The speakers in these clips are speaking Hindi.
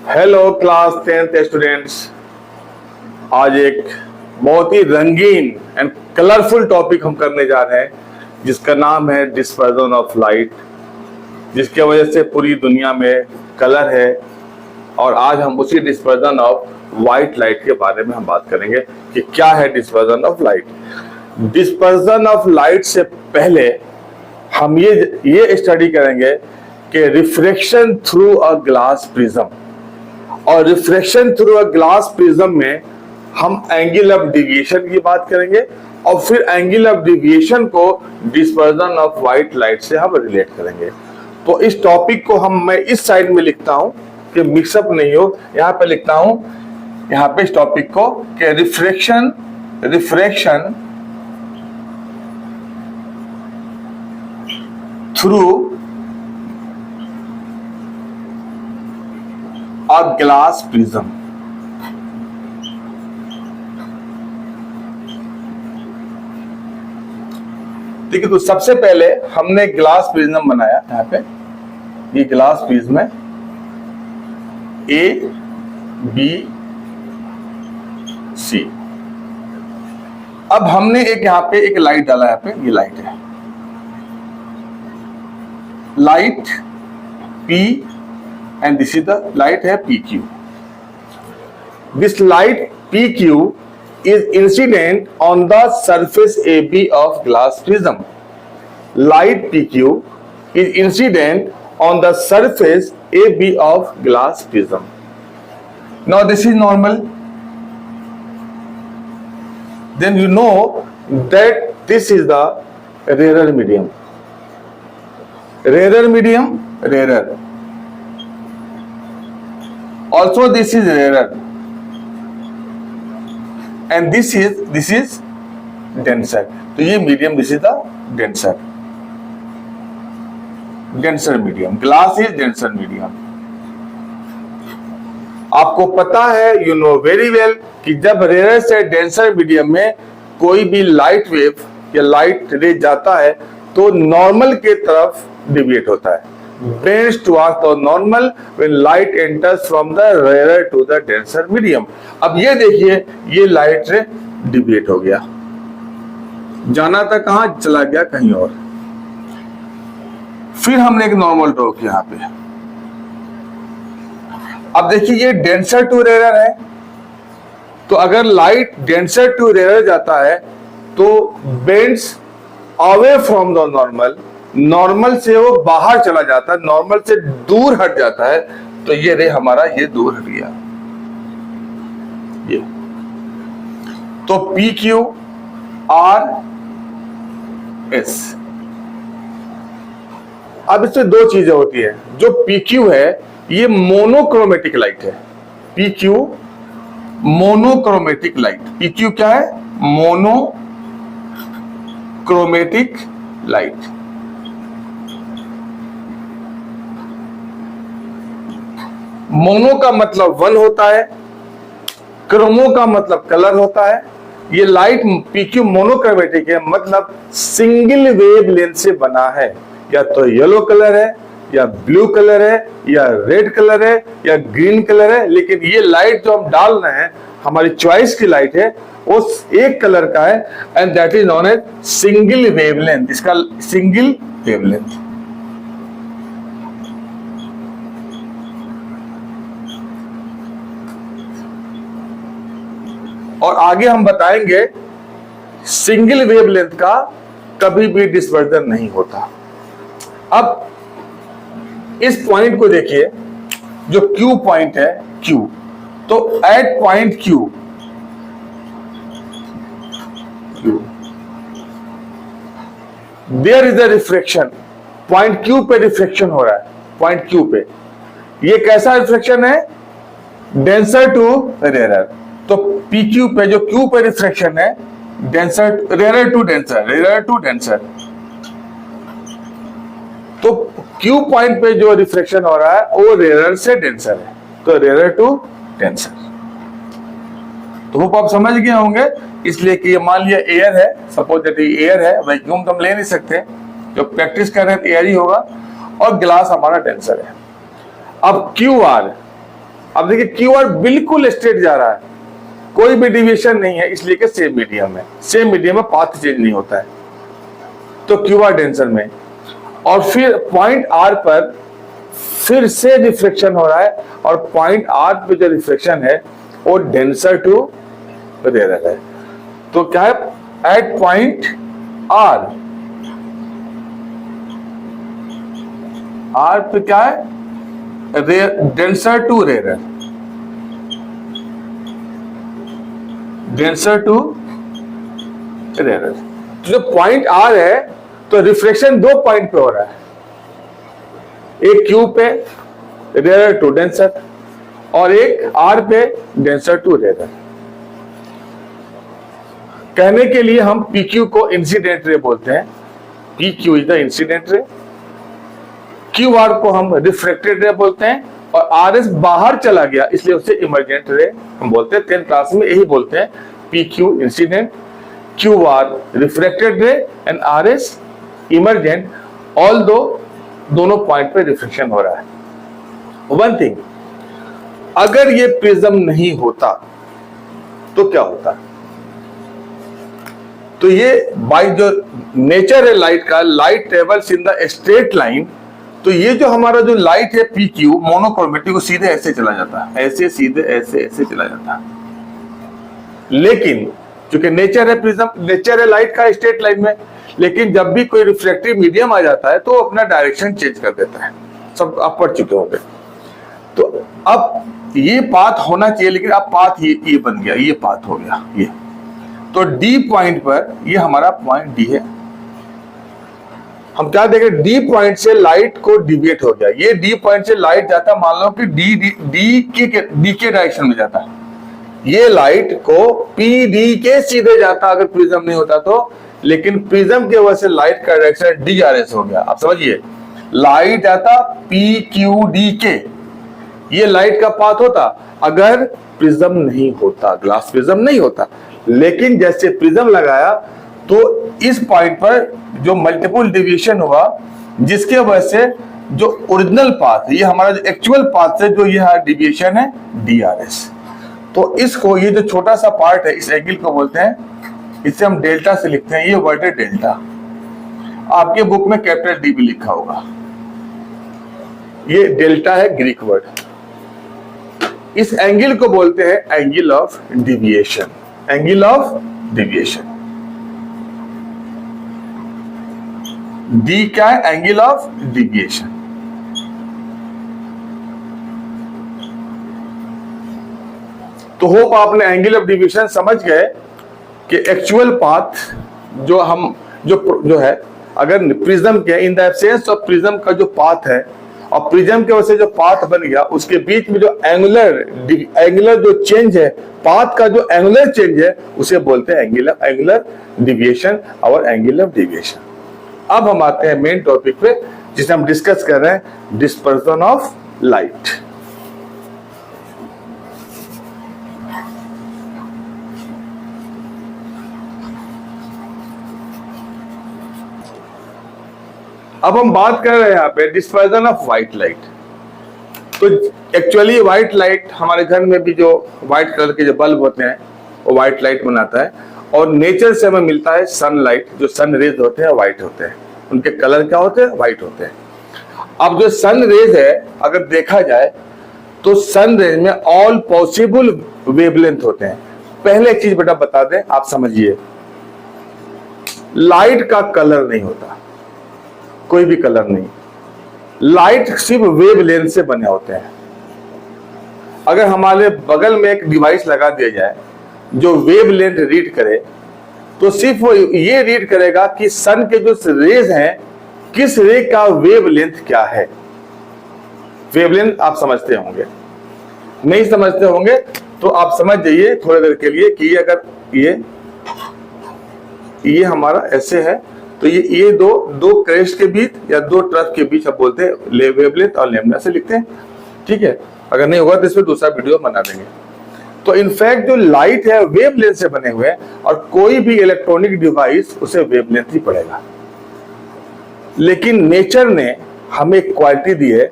Hello class 10th students. आज एक बहुत ही रंगीन एंड कलरफुल टॉपिक हम करने जा रहे हैं जिसका नाम है डिस्पर्जन ऑफ लाइट, जिसके वजह से पूरी दुनिया में कलर है। और आज हम उसी डिस्पर्जन ऑफ वाइट लाइट के बारे में हम बात करेंगे कि क्या है dispersion of light. Dispersion of light से पहले हम ये स्टडी करेंगे कि refraction through a glass prism, और refraction through a glass prism में हम एंगल ऑफ डेविएशन की बात करेंगे और फिर एंगल ऑफ डेविएशन को डिस्पर्जन ऑफ वाइट लाइट से हम रिलेट करेंगे। तो इस टॉपिक को मैं इस साइड में लिखता हूं कि मिक्सअप नहीं हो। यहां पे लिखता हूं, यहां पे इस टॉपिक को कि refraction through a glass prism। ठीक है, तो सबसे पहले हमने ग्लास प्रिज्म बनाया। यहां पे ये ग्लास प्रिज्म है A B C। अब हमने यहां पे एक लाइट डाला। यहां पे ये लाइट है, light P and this is the light है PQ। This light PQ is incident on the surface AB of glass prism। Light PQ is incident on the surface AB of glass prism। Now this is normal, then you know that this is the rarer medium, rarer, also this is rarer, and this is denser। तो ये medium, this is the denser medium. Glass is denser medium. आपको पता है, यू नो वेरी वेल, कि जब रेयर से डेंसर मीडियम में कोई भी लाइट वेव या लाइट रे जाता है तो नॉर्मल के तरफ डिविएट होता है, bends towards the normal when light enters from the rarer to the denser medium। अब ये देखिए, ये लाइट रे डिविएट हो गया, जाना था कहां, चला गया कहीं और। फिर हमने एक नॉर्मल ड्रॉ किया यहां पे। अब देखिए ये डेंसर टू रेयर है, तो अगर लाइट डेंसर टू रेयर जाता है तो bends away from the normal से वो बाहर चला जाता है, नॉर्मल से दूर हट जाता है। तो ये रे हमारा ये दूर हट गया, ये। तो PQ R S। अब इससे दो चीजें होती है। जो PQ है ये मोनोक्रोमेटिक लाइट है। PQ monochromatic light. PQ क्या है? Monochromatic light. मोनो का मतलब वन होता है, क्रोमो का मतलब कलर होता है। ये लाइट PQ मोनोक्रोमेटिक है, मतलब सिंगल वेव लेंथ से बना है। या तो येलो कलर है, या ब्लू कलर है, या रेड कलर है, या ग्रीन कलर है। लेकिन ये लाइट जो हम डाल रहे हैं, हमारी चॉइस की लाइट है, उस एक कलर का है, and that is known as single wavelength. इसका सिंगल वेवलेंथ। और आगे हम बताएंगे सिंगल वेवलेंथ का कभी भी डिस्पर्जन नहीं होता। अब इस पॉइंट को देखिए, जो Q पॉइंट है, Q, तो at point Q there is a refraction. Point Q पे रिफ्रैक्शन हो रहा है। पॉइंट Q पे ये कैसा रिफ्रैक्शन है? Denser to rare. तो PQ पे जो Q पे रिफ्रैक्शन है, रेयर टू डेंसर। तो Q पॉइंट पे जो रिफ्रैक्शन हो रहा है वो रेयर से डेंसर है, तो रेयर टू डेंसर। तो वो आप समझ गए होंगे। इसलिए कि ये मान लिया एयर है, सपोज दैट एयर है, वैक्यूम तो हम ले नहीं सकते, जो प्रैक्टिस कर रहे हैं तो एयर ही होगा, और ग्लास हमारा डेंसर है। अब क्यू आर, अब देखिए क्यू आर बिल्कुल स्ट्रेट जा रहा है, कोई भी डिविएशन नहीं है, इसलिए कि सेम मीडियम है, सेम मीडियम में पाथ चेंज नहीं होता है, तो क्यू आर डेंसर में। और फिर पॉइंट आर पर फिर से रिफ्लेक्शन हो रहा है, और पॉइंट आर पे जो रिफ्लेक्शन है वो डेंसर टू रेयर है। तो क्या है, एट पॉइंट आर, आर पे क्या है, denser to rare, denser to rare. तो जो पॉइंट आर है तो रिफ्लेक्शन दो पॉइंट पे हो रहा है, एक क्यू पे रेयर टू डेंसर, और एक आर पे डेंसर टू रेयर। कहने के लिए हम PQ को इंसिडेंट रे बोलते हैं, PQ is the incident ray, QR को हम रिफ्लेक्टेड रे बोलते हैं, और RS बाहर चला गया इसलिए उसे इमर्जेंट रे हम बोलते हैं। 10th क्लास में यही बोलते हैं, PQ incident, QR reflected ray and RS emergent, although दोनों पॉइंट पे रिफ्लेक्शन हो रहा है। वन थिंग, अगर ये प्रिज्म नहीं होता तो क्या होता, तो ये बाय जो नेचर है लाइट का, light travels in the straight line, तो ये जो हमारा जो लाइट है PQ मोनोक्रोमेटिक, वो सीधे ऐसे चला जाता है, ऐसे सीधे ऐसे ऐसे चला जाता है। लेकिन चूंकि नेचर है प्रिज्म, नेचर है लाइट का स्ट्रेट लाइन में, लेकिन जब भी कोई रिफ्लेक्टिव मीडियम आ जाता है तो अपना डायरेक्शन चेंज कर देता है। सब आप पढ़ चुके होंगे। तो अब ये पाथ होना चाहिए, लेकिन अब पाथ ये बन गया, ये पाथ हो गया ये। तो डी पॉइंट पर ये हमारा पॉइंट डी है। हम क्या देखें, डी पॉइंट से लाइट को डिविएट हो गया, ये डी पॉइंट से लाइट जाता, मान लो कि डी के डायरेक्शन में जाता है, ये लाइट को PD के सीधे जाता अगर प्रिज्म नहीं होता तो, लेकिन प्रिज्म की वजह से लाइट का डायरेक्शन DRS हो गया। आप समझिए, लाइट आता PQD के, ये लाइट का पाथ होता अगर प्रिज्म नहीं होता, ग्लास प्रिज्म नहीं होता। लेकिन जैसे प्रिज्म लगाया तो इस पॉइंट पर जो मल्टीपल डिविएशन हुआ, जिसके वजह से जो ओरिजिनल पाथ, ये हमारा जो एक्चुअल पाथ से जो यह डिविएशन है DRS, तो इसको, ये जो छोटा सा पार्ट है इस एंगल को बोलते हैं, इसे हम डेल्टा से लिखते हैं, ये वर्ड है डेल्टा। आपके बुक में कैपिटल D भी लिखा होगा, ये डेल्टा है ग्रीक वर्ड। इस एंगल को बोलते हैं angle of deviation, angle of deviation. D क्या है, एंगल ऑफ डिविएशन। तो होप आपने एंगल ऑफ डिविएशन समझ गए कि एक्चुअल पाथ जो है, अगर प्रिज्म के in the absence of prism का जो पाथ है, और प्रिज्म की वजह से जो पाथ बन गया, उसके बीच में जो एंगुलर जो चेंज है, पाथ का जो एंगुलर चेंज है, उसे बोलते हैं एंगुलर डिविएशन और एंगल ऑफ डिविएशन। अब हम आते हैं मेन टॉपिक पे, जिसे हम डिस्कस कर रहे हैं, डिस्पर्सन ऑफ लाइट। अब हम बात कर रहे हैं यहाँ पे डिस्पर्सन ऑफ व्हाइट लाइट। तो एक्चुअली व्हाइट लाइट, हमारे घर में भी जो व्हाइट कलर के जो बल्ब होते हैं वो व्हाइट लाइट बनाता है, और नेचर से हमें मिलता है सनलाइट, जो सन रेज होते हैं व्हाइट होते हैं, उनके कलर क्या होते हैं, व्हाइट होते हैं। अब जो सन रेज है, अगर देखा जाए तो सन रेज में ऑल पॉसिबल वेवलेंथ होते हैं। पहले एक चीज बेटा बता दें, आप समझिए, लाइट का कलर नहीं होता, कोई भी कलर नहीं, लाइट सिर्फ वेवलेंथ से बने होते हैं। अगर हमारे बगल में एक डिवाइस लगा दिया जाए जो वेवलेंथ रीड करे, तो सिर्फ वो ये रीड करेगा कि सन के जो रेज हैं, किस रे का वेवलेंथ क्या है। वेवलेंथ आप समझते होंगे, नहीं समझते होंगे तो आप समझ जाइए थोड़ी देर के लिए कि अगर ये हमारा ऐसे है, तो ये दो क्रेस्ट के बीच या दो ट्रफ के बीच आप बोलते हैं वेवलेंथ, और लैम्डा से लिखते हैं, ठीक है। अगर नहीं होगा तो इसमें दूसरा वीडियो बना देंगे। तो इनफैक्ट जो लाइट है वेवलेंथ से बने हुए हैं, और कोई भी इलेक्ट्रॉनिक डिवाइस उसे वेवलेंथ ही पड़ेगा। लेकिन नेचर ने हमें एक क्वालिटी दी है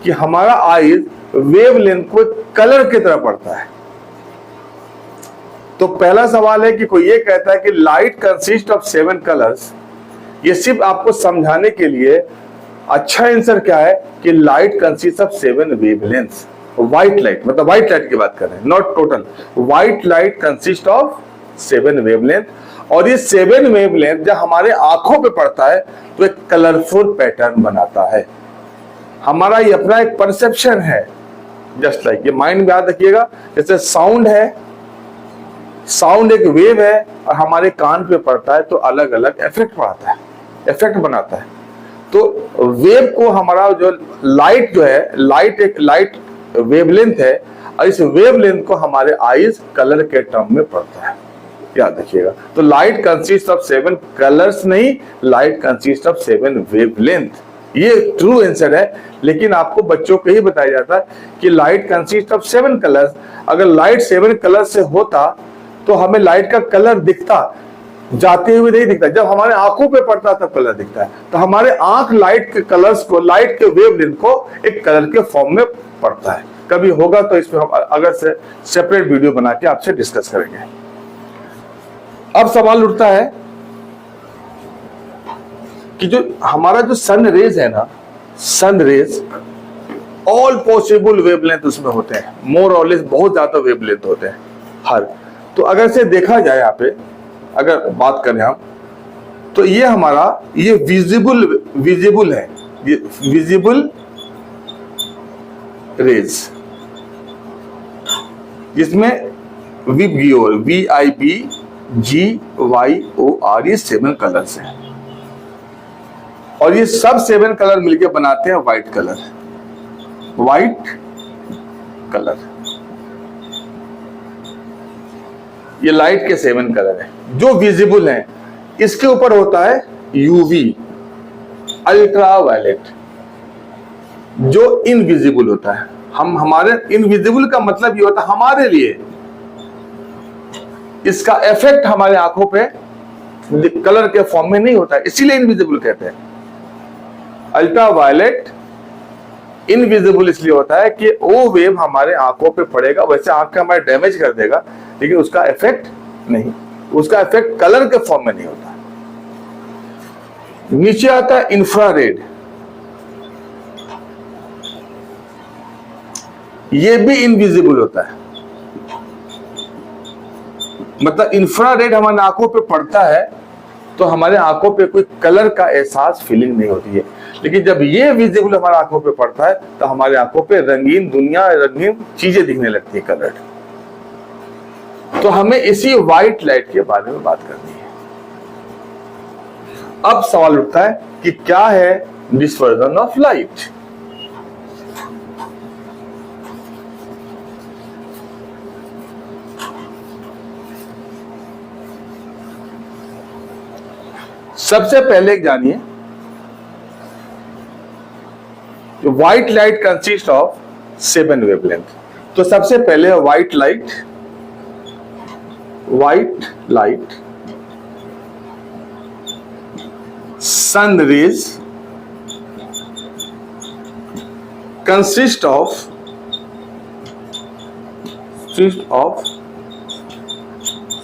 कि हमारा आईज वेवलेंथ को कलर की तरह पढ़ता है। तो पहला सवाल है कि कोई ये कहता है कि लाइट कंसिस्ट ऑफ 7 कलर्स, ये सिर्फ आपको समझाने के लिए अच्छा आंसर क्या है कि light consist of 7 wavelengths. White light, मतलब व्हाइट लाइट की बात कर रहे हैं, not total. White light consist of 7 wavelength, और ये 7 वेवलेंथ जब हमारे आंखों पे पड़ता है तो एक कलरफुल पैटर्न बनाता है। हमारा ये अपना एक परसेप्शन है, जस्ट लाइक, ये माइंड में याद रखिएगा। जैसे साउंड है, साउंड एक वेव है और हमारे कान पे पड़ता है तो अलग अलग इफेक्ट पड़ता है, इफेक्ट बनाता है। तो वेव को हमारा जो लाइट जो है, लाइट एक लाइट वेवलेंथ है, और इस वेवलेंथ को हमारे आईज कलर के टर्म में पड़ता है, याद रखिएगा। तो लाइट कंसिस्ट ऑफ 7 कलर्स नहीं, लाइट कंसिस्ट ऑफ 7 वेवलेंथ, ये ट्रू आंसर है। लेकिन आपको बच्चों को ही बताया जाता है कि लाइट कंसिस्ट ऑफ 7 कलर्स। अगर लाइट 7 कलर से होता तो हमें लाइट का कलर दिखता, जाते हुए नहीं दिखता, जब हमारे आंखों पे पड़ता तब कलर दिखता है। तो हमारे आंख लाइट के कलर्स को, लाइट के वेवलेंथ को एक कलर के फॉर्म में पड़ता है। कभी होगा तो इसमें हम अगर से सेपरेट वीडियो बना के आपसे डिस्कस करेंगे। अब सवाल उठता है कि जो हमारा जो सन रेज है ना, sun rays all possible wavelength उसमें होते हैं, मोर और लेस बहुत ज्यादा वेवलेंथ होते हैं हर। तो अगर से देखा जाए यहाँ पे अगर बात करें हम, तो ये हमारा ये विजिबल है, ये विजिबल रेज, जिसमें विबग्योर VIBGYOR ये 7 कलर्स हैं, और ये सब 7 कलर मिलके बनाते हैं व्हाइट कलर। व्हाइट कलर ये लाइट के 7 कलर हैं जो विजिबल हैं। इसके ऊपर होता है यूवी, अल्ट्रावायलेट, जो इनविजिबल होता है। हम हमारे इनविजिबल का मतलब ये होता है हमारे लिए इसका इफेक्ट हमारे आंखों पे कलर के फॉर्म में नहीं होता है, इसीलिए इनविजिबल कहते हैं। अल्ट्रावायलेट इनविजिबल इसलिए होता है कि वो वेव हमारे आंखों पे पड़ेगा, वैसे आंख का हमारे डैमेज कर देगा, लेकिन उसका इफेक्ट नहीं, उसका इफेक्ट कलर के फॉर्म में नहीं होता। नीचे आता है इंफ्रारेड, ये भी इनविजिबल होता है। मतलब इंफ्रारेड हमारे आंखों पे पड़ता है तो हमारे आंखों पे कोई कलर का एहसास, फीलिंग नहीं होती है, लेकिन जब ये विजिबल हमारे आंखों पे पड़ता है तो हमारे आंखों पे रंगीन दुनिया, रंगीन चीजें दिखने लगती है, कलर। तो हमें इसी व्हाइट लाइट के बारे में बात करनी है। अब सवाल उठता है कि क्या है डिस्पर्जन ऑफ लाइट। सबसे पहले जानिए, white light consist of 7 wavelength. तो सबसे पहले white light sun rays consist of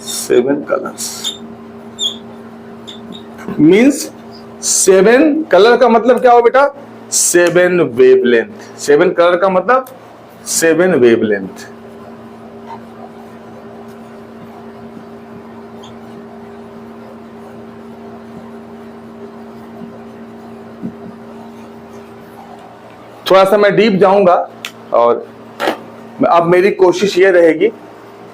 7 colours. Means 7 colour का मतलब क्या हो बेटा? 7 वेवलेंथ। 7 कलर का मतलब 7 वेवलेंथ। थोड़ा सा मैं डीप जाऊंगा, और अब मेरी कोशिश ये रहेगी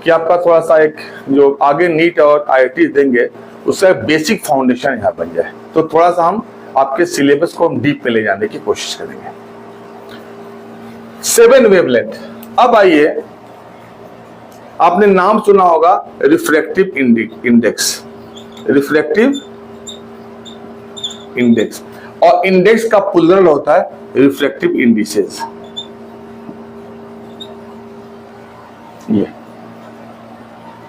कि आपका थोड़ा सा एक जो आगे नीट और IIT देंगे उसका बेसिक फाउंडेशन यहां बन जाए। तो थोड़ा सा हम आपके सिलेबस को हम डीप में ले जाने की कोशिश करेंगे। 7 वेवलेंथ। अब आइए, आपने नाम सुना होगा रिफ्रैक्टिव इंडेक्स, रिफ्रैक्टिव इंडेक्स, और इंडेक्स का प्लुरल होता है रिफ्रैक्टिव इंडिसेस। ये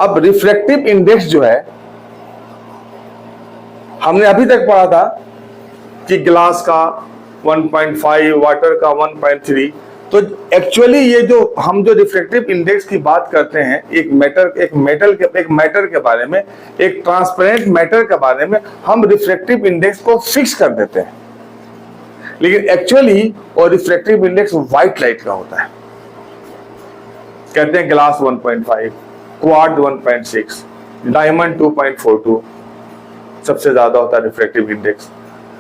अब रिफ्रैक्टिव इंडेक्स जो है, हमने अभी तक पढ़ा था कि ग्लास का 1.5, वाटर का 1.3, तो एक्चुअली ये जो हम जो रिफ्रैक्टिव इंडेक्स की बात करते हैं, एक मैटर के बारे में, एक ट्रांसपेरेंट मैटर के बारे में हम रिफ्रैक्टिव इंडेक्स को फिक्स कर देते हैं, लेकिन एक्चुअली और रिफ्रैक्टिव इंडेक्स व्हाइट लाइट का होता है। कहते हैं ग्लास 1.5, क्वार्ट्ज 1.6, डायमंड 2.42 सबसे ज्यादा होता है रिफ्रैक्टिव इंडेक्स,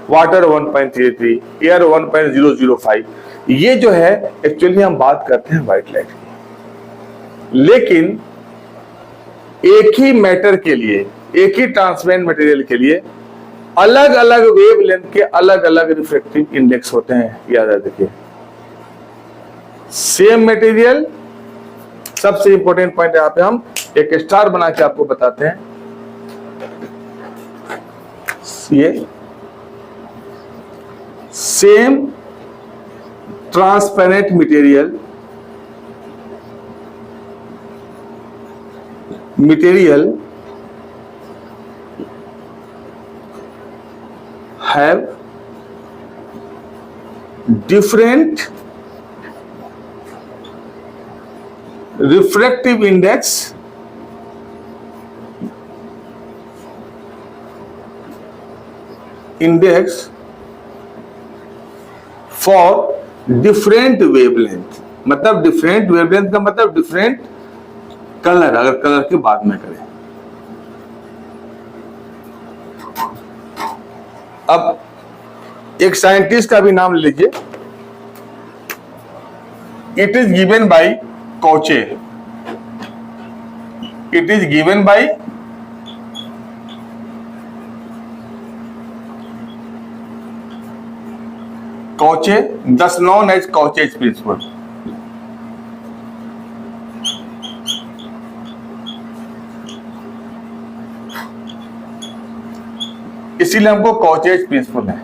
वाटर 1.33, एयर 1.005। ये जो है एक्चुअली हम बात करते हैं व्हाइट लाइट की। लेकिन एक ही मैटर के लिए, एक ही ट्रांसपेरेंट मटेरियल के लिए अलग अलग वेवलेंथ के अलग अलग रिफ्रैक्टिव इंडेक्स होते हैं। याद रखिए, सेम मटेरियल, सबसे इंपॉर्टेंट पॉइंट यहां पे हम एक स्टार बना के आपको बताते हैं। ये same transparent material have different refractive index for different wavelength। मतलब different wavelength का मतलब different कलर, अगर कलर की बात में करें। अब एक साइंटिस्ट का भी नाम लीजिए, it is given by Cauchy. It is given by Cauchy, thus known as Cauchy's principle। इसीलिए हमको कॉचेज प्रिंसिपल है।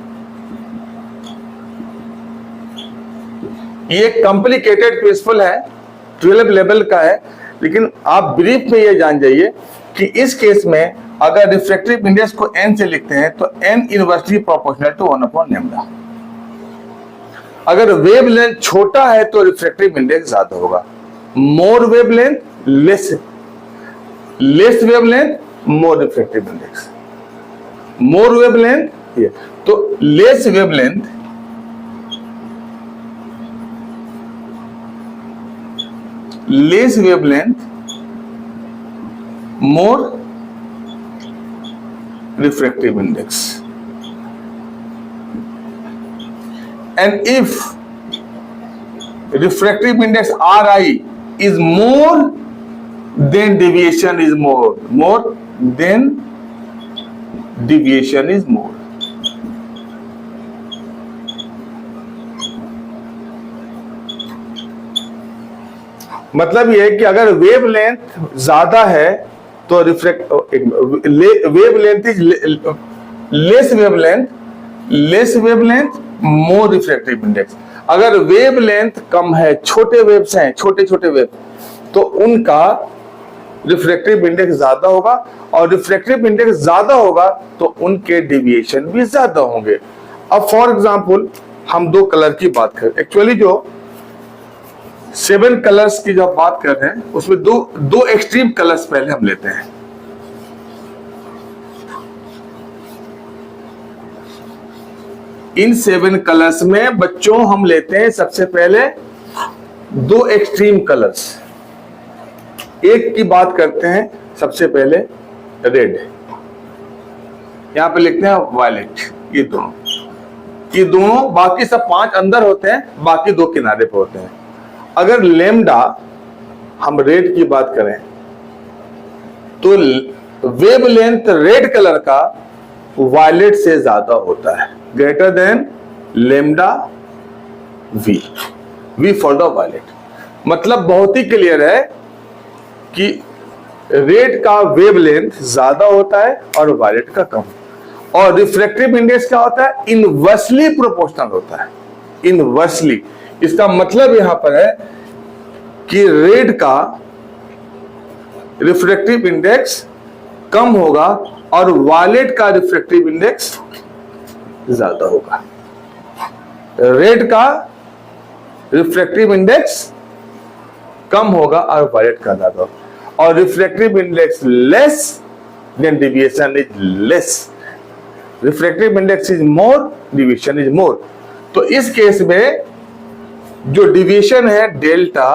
ये कॉम्प्लिकेटेड प्रिंसिपल है, 12 लेवल का है, लेकिन आप ब्रीफ में ये जान जाइए कि इस केस में अगर रिफ्रैक्टिव इंडेक्स को n से लिखते हैं तो n इनवर्सली प्रोपोर्शनल टू 1/λ। अगर वेवलेंथ छोटा है तो रिफ्रैक्टिव इंडेक्स ज्यादा होगा। मोर वेवलेंथ लेस वेवलेंथ मोर रिफ्रैक्टिव इंडेक्स। मोर वेवलेंथ ये तो less wavelength more refractive index, and if refractive index Ri is more, then deviation is more then deviation is more। मतलब ये है कि अगर वेवलेंथ ज्यादा है तो wavelength is less wavelength more refractive index. अगर वेवलेंथ कम है, छोटे वेव्स हैं, छोटे वेव, तो उनका रिफ्रैक्टिव इंडेक्स ज्यादा होगा, और रिफ्रैक्टिव इंडेक्स ज्यादा होगा तो उनके डेविएशन भी ज्यादा होंगे। अब फॉर एग्जांपल हम दो कलर की बात करें, एक्चुअली जो 7 कलर्स की जब बात कर रहे हैं उसमें दो एक्सट्रीम कलर्स पहले हम लेते हैं। इन 7 कलर्स में बच्चों हम लेते हैं सबसे पहले 2 एक्सट्रीम कलर्स। एक की बात करते हैं सबसे पहले रेड, यहां पे लिखते हैं वायलेट। ये दोनों बाकी सब 5 अंदर होते हैं, बाकी 2 किनारे पे होते हैं। अगर लेमडा हम रेड की बात करें तो वेवलेंथ रेड कलर का वायलेट से ज्यादा होता है, greater than lambda V for the violet. मतलब बहुत ही क्लियर है कि रेड का वेवलेंथ ज्यादा होता है और वायलेट का कम। और रिफ्रैक्टिव इंडेक्स क्या होता है? इनवर्सली प्रोपोर्शनल होता है, इनवर्सली। इसका मतलब यहां पर है कि रेड का रिफ्रैक्टिव इंडेक्स कम होगा और वायलेट का रिफ्रैक्टिव इंडेक्स ज्यादा होगा। रेड का रिफ्रैक्टिव इंडेक्स कम होगा और वायलेट का ज्यादा होगा, और refractive index less than deviation is less. Refractive index is more, deviation is more. तो इस केस में जो डिविएशन है डेल्टा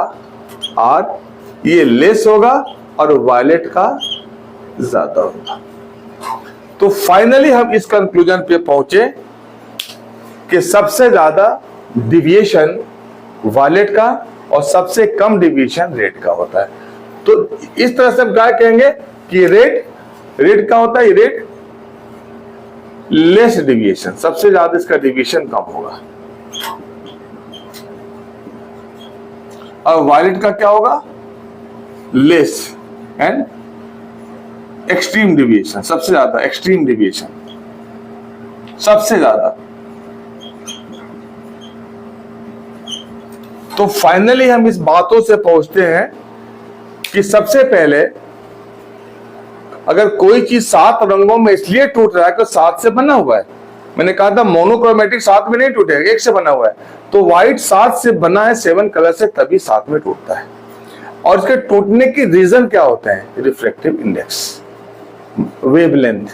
आर, ये लेस होगा और वायलेट का ज्यादा होगा। तो फाइनली हम इस कंक्लूजन पे पहुंचे कि सबसे ज्यादा डिविएशन वायलेट का और सबसे कम डिविएशन रेड का होता है। तो इस तरह से हम क्या कहेंगे कि रेड का होता है, रेड लेस डिविएशन, सबसे ज्यादा इसका डिविएशन कम होगा, और वायलेट का क्या होगा, लेस एंड एक्सट्रीम डिविएशन, सबसे ज्यादा एक्सट्रीम डिविएशन, सबसे ज्यादा। तो फाइनली हम इस बातों से पहुंचते हैं कि सबसे पहले अगर कोई चीज 7 रंगों में इसलिए टूट रहा है कि 7 से बना हुआ है, मैंने कहा था मोनोक्रोमेटिक 7 में नहीं टूटेगा, 1 से बना हुआ है, तो व्हाइट 7 से बना है 7 कलर से, तभी 7 में टूटता है। और इसके टूटने की रीजन क्या होते हैं, रिफ्रैक्टिव इंडेक्स, वेवलेंथ।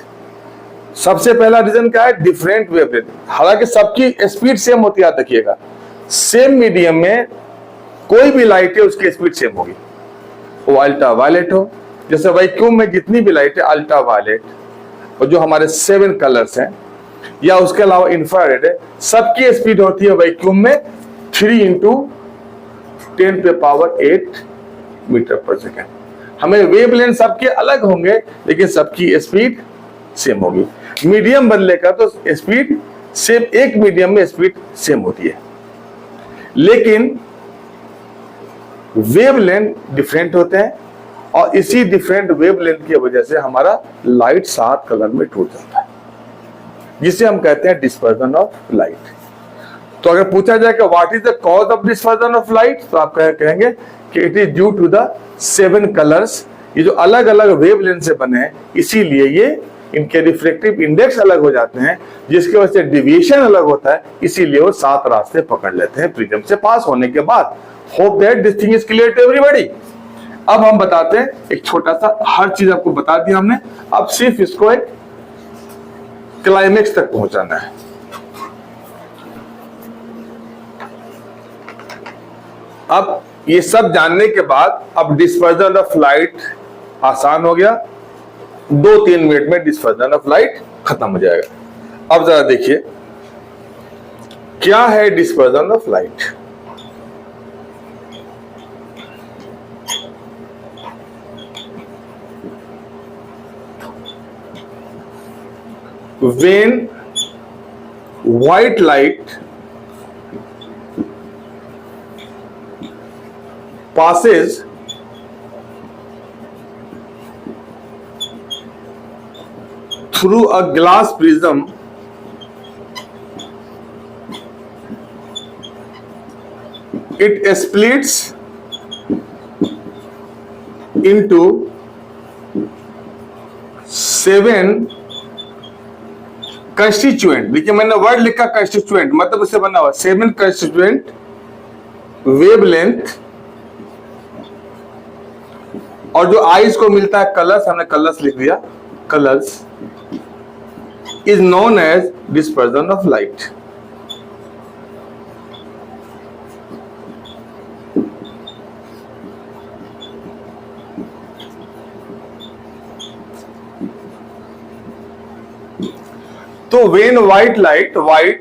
सबसे पहला रीजन क्या है, डिफरेंट वेवलेंथ। हालांकि सबकी स्पीड सेम होती है, याद रखिएगा, सेम मीडियम में कोई भी लाइट है उसकी स्पीड सेम होगी, वो अल्ट्रा वायलेट हो, जैसे वैक्यूम में जितनी भी लाइट है अल्ट्रा वायलेट, और जो हमारे 7 कलर्स हैं, या उसके अलावा इंफ्रारेड है, सबकी स्पीड होती है वैक्यूम में 3 × 10⁸ मीटर पर सेकेंड। हमें वेवलेंथ सबके अलग होंगे लेकिन सबकी स्पीड सेम होगी। मीडियम बदलेगा तो स्पीड सेम, एक मीडियम में स्पीड सेम होती है, लेकिन वेवलेंथ डिफरेंट होते हैं, और इसी डिफरेंट वेवलेंथ की वजह से हमारा लाइट 7 कलर में टूट जाता है, जिसे हम कहते हैं डिस्पर्जन ऑफ लाइट। तो अगर पूछा जाए कि what is the cause of dispersion of light, तो आप कहेंगे कि it is due to the 7 colours, ये जो अलग अलग वेवलेंथ से बने हैं, इसीलिए ये इनके रिफ्रैक्टिव इंडेक्स अलग हो जाते हैं, जिसकी वजह से डिविएशन अलग होता है, इसीलिए वो 7 रास्ते पकड़ लेते हैं प्रिज्म से पास होने के बाद। Hope that this thing is clear to everybody. अब हम बताते हैं एक छोटा सा, हर चीज आपको बता दिया हमने, अब सिर्फ इसको एक क्लाइमेक्स तक पहुंचाना है। अब ये सब जानने के बाद अब डिस्पर्जन ऑफ लाइट आसान हो गया, 2-3 मिनट में डिस्पर्जन ऑफ लाइट खत्म हो जाएगा। अब जरा देखिए क्या है dispersion of light. When white light passes through a glass prism, it splits into 7 constituent. देखिए मैंने वर्ड लिखा कंस्टिट्यूएंट, मतलब उससे बना हुआ 7 कंस्टिट्यूएंट वेवलेंथ, और जो आईज को मिलता है कलर्स, हमने कलर्स लिख दिया, colours is known as dispersion of light. So when white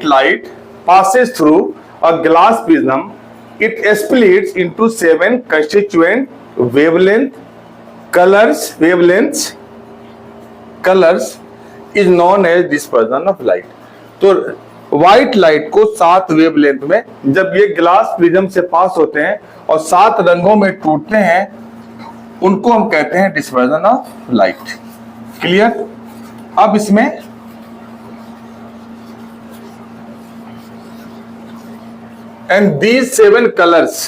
light passes through a glass prism, it splits into 7 constituent wavelengths is known as dispersion of light। तो व्हाइट लाइट को 7 वेवलेंथ में जब ये ग्लास प्रिज्म से पास होते हैं और 7 रंगों में टूटते हैं, उनको हम कहते हैं डिस्पर्जन ऑफ लाइट। क्लियर? अब इसमें and these 7 colors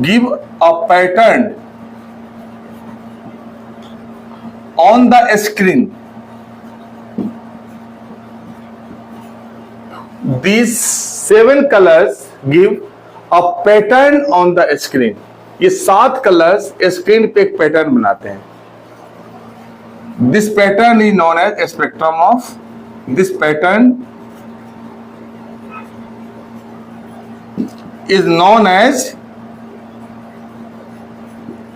give a pattern on the screen. These 7 colors give a pattern on the screen. ये 7 कलर्स स्क्रीन पे एक पैटर्न बनाते हैं. This pattern is known as a spectrum of. This pattern is known as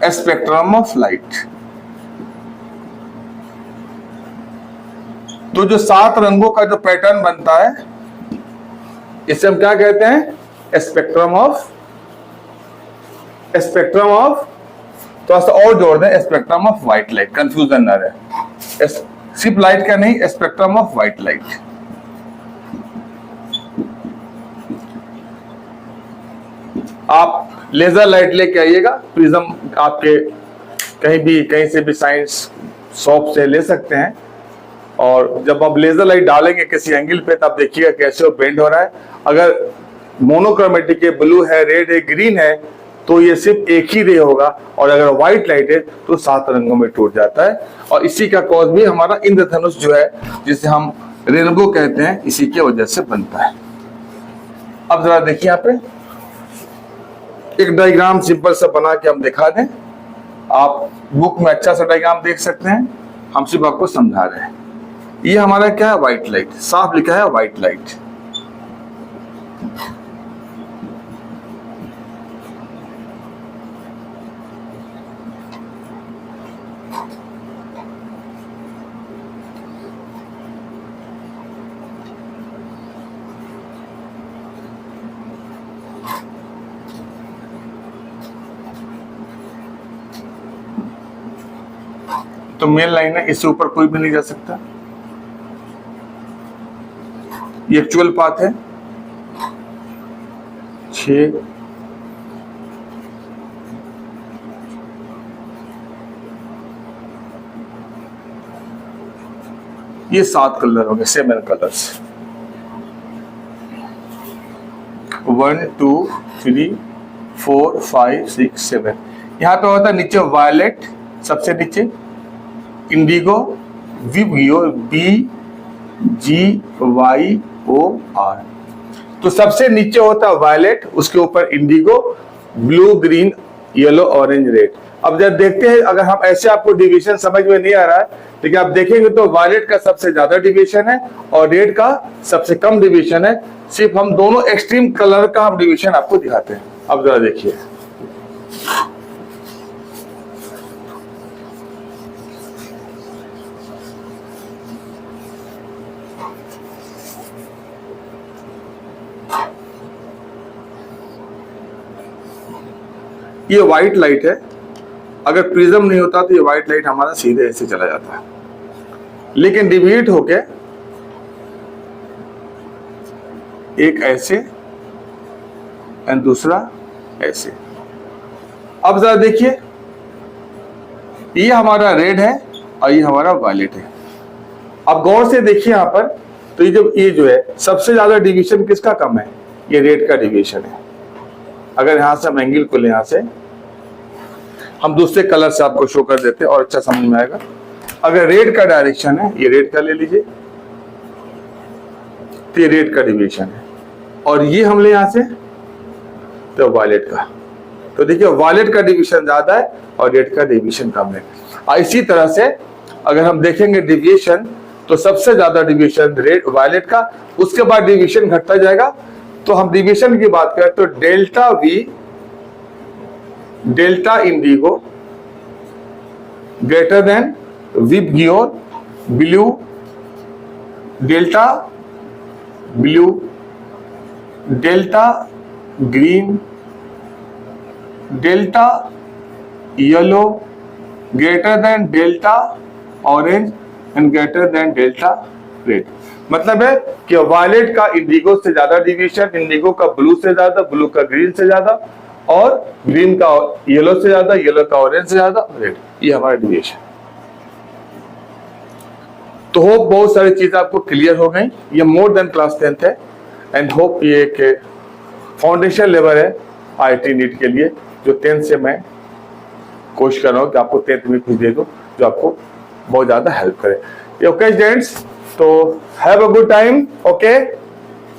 a spectrum of light. तो जो 7 रंगों का जो पैटर्न बनता है इसे हम क्या कहते हैं? Spectrum of. स्पेक्ट्रम ऑफ, थोड़ा सा और जोड़ दें, spectrum of white light, confusion ना रहे. सिर्फ लाइट का नहीं, स्पेक्ट्रम ऑफ व्हाइट लाइट. आप लेजर लाइट लेके आइएगा, प्रिज्म आपके कहीं से भी साइंस शॉप से ले सकते हैं. और जब आप लेजर लाइट डालेंगे किसी एंगल पे तब देखिएगा कैसे वो बेंड हो रहा है. अगर मोनोक्रोमेटिक है, ब्लू है, रेड है, ग्रीन है, तो ये सिर्फ एक ही रे होगा. और अगर व्हाइट लाइट है तो 7 रंगों में टूट जाता है. और इसी का कॉज भी हमारा इंद्रधनुष जो है, जिसे हम रेनबो कहते हैं, इसी की वजह से बनता है. अब जरा देखिए, यहाँ पे एक डायग्राम सिंपल सा बना के हम दिखा दें. आप बुक में अच्छा सा डायग्राम देख सकते हैं, हम सिर्फ आपको समझा रहे हैं. ये हमारा क्या है? White light. साफ लिखा है व्हाइट लाइट. तो मेन लाइन है, इससे ऊपर कोई भी नहीं जा सकता. ये एक्चुअल पाथ है. 6 ये 7 कलर हो गए, 7 कलर्स. 1 2 3 4 5 6 7. यहां पे होता है नीचे वायलेट, सबसे नीचे इंडिगो, विबगियो, BGYOR. तो सबसे नीचे होता है वायलेट, उसके ऊपर Indigo, blue, green, yellow, orange, red. अब जब देखते हैं, अगर हम ऐसे आपको डिवीजन समझ में नहीं आ रहा है, लेकिन आप देखेंगे तो वायलेट का सबसे ज्यादा डिवीजन है और रेड का सबसे कम डिवीजन है. सिर्फ हम दोनों एक्सट्रीम कलर का हम डिवीजन आपको दिखाते हैं. अब जरा देखिए, ये व्हाइट लाइट है. अगर प्रिज्म नहीं होता तो ये व्हाइट लाइट हमारा सीधे ऐसे चला जाता है, लेकिन डिवीट होके एक ऐसे एंड दूसरा ऐसे. अब जरा देखिए, ये हमारा रेड है और ये हमारा वायलेट है. अब गौर से देखिए यहां पर, तो ये जो है सबसे ज्यादा डिवीजन किसका कम है? ये रेड का डिवीजन है. अगर यहां से हम एंगल को ले, यहां से हम दूसरे कलर से आपको शो कर देते हैं और अच्छा समझ में आएगा. अगर रेड का डायरेक्शन है, ये रेड का ले लीजिए, तो ये रेड का डिवीजन है. और ये हम ले यहां से तो वायलेट का. तो देखिए वायलेट का डिवीजन ज्यादा है और रेड का डिवीजन कम है. और इसी तरह से अगर हम देखेंगे डिवीजन, तो सबसे ज्यादा डिवीजन रेड वायलेट का, उसके बाद डिवीजन घटता जाएगा. तो हम डिवीजन की बात करें तो delta V, delta indigo greater than VIBGYOR, blue, delta blue, delta green, delta yellow, greater than delta orange and greater than delta red. मतलब है कि वायलेट का इंडिगो से ज्यादा डिवीजन, इंडिगो का ब्लू से ज्यादा, ब्लू का ग्रीन से ज्यादा, और ग्रीन का येलो से ज्यादा, येलो का ऑरेंज से ज्यादा, रेड. ये हमारा डिवीजन. तो होप बहुत सारी चीजें आपको क्लियर हो गई. ये मोर देन क्लास 10th है एंड होप ये एक फाउंडेशन लेवल है IIT नीट के लिए, जो 10th से मैं कोशिश कर रहा हूँ कि आपको 10th में कुछ दे दूं जो आपको बहुत ज्यादा हेल्प करे। ओके स्टूडेंट्स, तो have a good time. Okay.